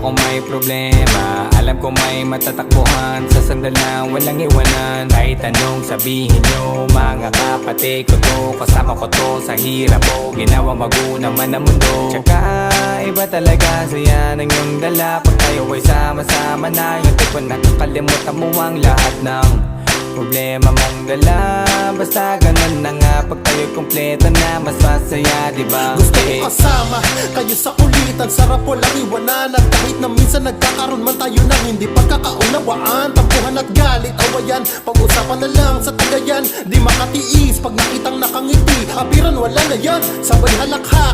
kung may problema, alam ko may matatakbuhan. Sa sandalang walang iwanan, kahit anong sabihin nyo. Mga kapatid ko to, kasama ko to sa hirap ko, ginawa mago naman ang mundo. Tsaka iba talaga saya ng iyong dala. Pag tayo ay sama-sama na, yung tipo nakakalimutan mo ang lahat ng problema mong dala. Basta ganun na nga, pag tayo'y kumpleto na, mas masaya, diba? Gusto ko kasama kayo sa kulitan, sarap walang iwanan. At kahit na minsan nagkakaroon man tayo ng hindi pagkakaunawaan, tampuhan at galit, awayan, pag-usapan na lang sa tagayan. Di makatiis pag nakitang nakangiti, abiran wala na yan, sabay halakhakan.